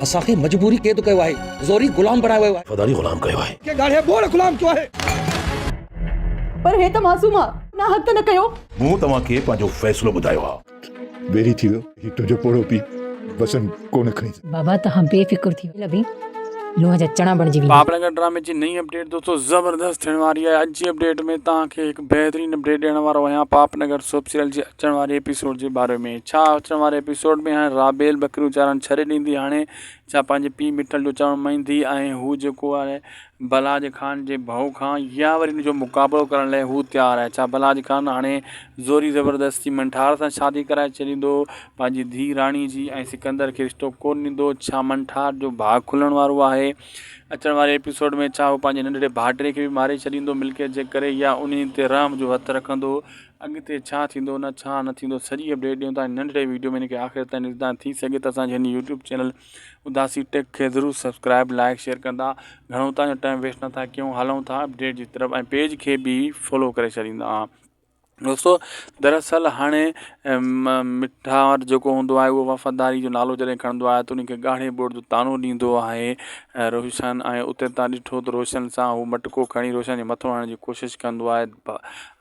असांखे मजबूरी क़ैद कयो आहे, ज़ोरी गुलाम बणायो वियो आहे। वफ़ादारी गुलाम कयो आहे। के गाढ़े बोल गुलाम क्यों है? पर हे त मासूम आ, ना हक़ न कयो। मूं तव्हांखे पंहिंजो फ़ैसिलो ॿुधायो आहे। बेरी थी वियो ही तुंहिंजो पोड़ो पी बसंत कोन खणी। बाबा तव्हां बेफ़िक्र थी लभी लोह जा चना बणजी वेंदा। पापनगर ड्रामे जी नई अपडेट दोस्तों ज़बरदस्त थियण वारी आहे। अॼु जी अपडेट में तव्हांखे हिकु बहितरीनु अपडेट ॾियण वारो आहियां पापनगर सोप सीरियल जे अचण वारे एपिसोड जे बारे में। छा अचण वारे एपिसोड में हाणे राबेल बकरियूं चारण छॾे ॾींदी, हाणे छा पंहिंजे पीउ मिठल जो चवणु मञंदी ऐं हू जेको आहे बलाज ख़ान जे भाउ खां या वरी हिन जो मुक़ाबिलो करण लाइ हू तयारु आहे। छा बलाज ख़ान हाणे ज़ोरी ज़बरदस्ती मंठार सां शादी कराए छॾींदो, पंहिंजी धीउ राणी जी ऐं सिकंदर खे रिश्तो कोन ॾींदो? छा मंठार जो भाउ खुलण वारो आहे? अचण वारे एपिसोड में छा हू पंहिंजे नंढड़े भाइटे खे बि मारे छॾींदो मिल्कियत जे करे, या उन ते रहम जो हथु रखंदो? अॻिते छा थींदो न थींदो, सॼी अपडेट ॾियूं था नंढड़े वीडियो में। हिनखे आख़िर ताईं ॾिसंदा, थी सघे त असांजे हिन यूट्यूब चैनल उदासी टेक खे ज़रूरु सब्सक्राइब लाइक शेयर कंदा। घणो तव्हांजो टाइम वेस्ट नथा कयूं, हलूं था अपडेट जी तरफ़ ऐं पेज खे बि फॉलो करे छॾींदा। दोस्तों दरअसल हाणे मिठार जेको हूंदो आहे उहो वफ़ादारी जो नालो जॾहिं खणंदो आहे त उनखे ॻाढ़े बोर्ड जो तानो ॾींदो आहे रोशन, ऐं उते तव्हां ॾिठो त रोशन सां हू मटको खणी रोशन जे मथां हणण जी कोशिशि कंदो आहे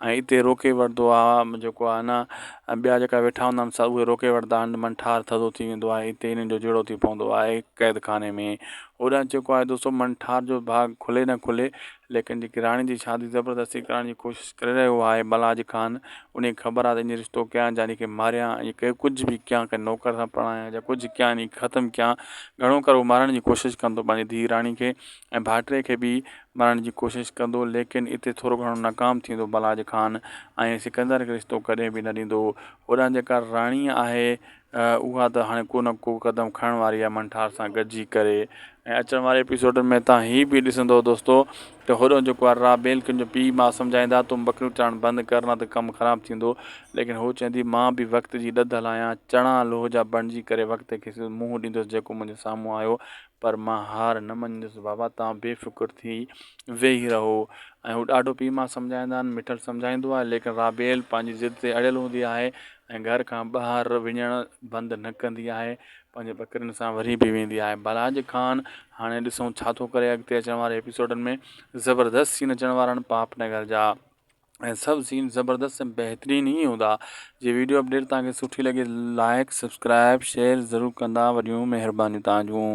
ऐं हिते रोके वठंदो आहे। जेको आहे न ॿिया जेका वेठा हूंदा आहिनि सभु उहे रोके वठंदा आहिनि। मंठार थधो थी वेंदो आहे, हिते हिननि जो जहिड़ो थी पवंदो आहे क़ैद खाने में। होॾां जेको आहे दोस्तों मंठार जो भाग खुले न खुले, लेकिन जेकी राणी जी शादी ज़बरदस्ती करण जी कोशिशि करे रहियो आहे बलाज ख़ान, उन ख़बर आहे त इन रिश्तो कयां जानी खे मारियां या कुझु बि कयां, कंहिं नौकर सां पढ़ायां या कुझु कयां, नी ख़तमु कयां। घणो करे मारण जी कोशिशि कंदो पंहिंजी धीउ राणी खे ऐं भाइटे खे बि मारण जी कोशिशि कंदो, लेकिन हिते थोरो घणो नाकाम थींदो बलाज ख़ान ऐं सिकंदर खे रिश्तो कॾहिं बि न ॾींदो। होॾां जेका राणी आहे उहा त हाणे को न को क़दम खणण वारी आहे मंठार सां गॾिजी करे। ऐं अचण वारे एपिसोड में तव्हां हीअ बि ॾिसंदो दोस्तों त होॾो जेको आहे राबेल कंहिंजो पीउ मां सम्झाईंदा तुम बकरियूं चारण बंदि करना त कमु ख़राबु थींदो, लेकिन हू चवंदी मां बि वक़्त जी ॾधल आहियां, चणा लोह जा बणिजी करे वक़्त खे मुंहुं ॾींदुसि जेको मुंहिंजे साम्हूं आयो, पर मां हार न मञंदुसि। बाबा तव्हां बेफ़िक्र थी वेही रहो। ऐं हू ॾाढो पीउ मां सम्झाईंदा आहिनि, मिठल सम्झाईंदो आहे, लेकिन राबेल पंहिंजी ज़िद ते अड़ियल हूंदी आहे ऐं घर खां ॿाहिरि वञणु बंदि न कंदी आहे, पंहिंजे बकरियुनि सां वरी बि वेंदी आहे। बलाज ख़ान हाणे ॾिसूं छा थो करे अॻिते अचण वारे एपिसोडनि में। ज़बरदस्त सीन अचण वारा आहिनि पापनगर जा ऐं सभु सीन ज़बरदस्त ऐं बहितरीनु ई हूंदा। जे वीडियो अपडेट तव्हांखे सुठी लॻे लाइक सब्सक्राइब शेयर ज़रूरु कंदा। वॾियूं महिरबानियूं तव्हां जूं।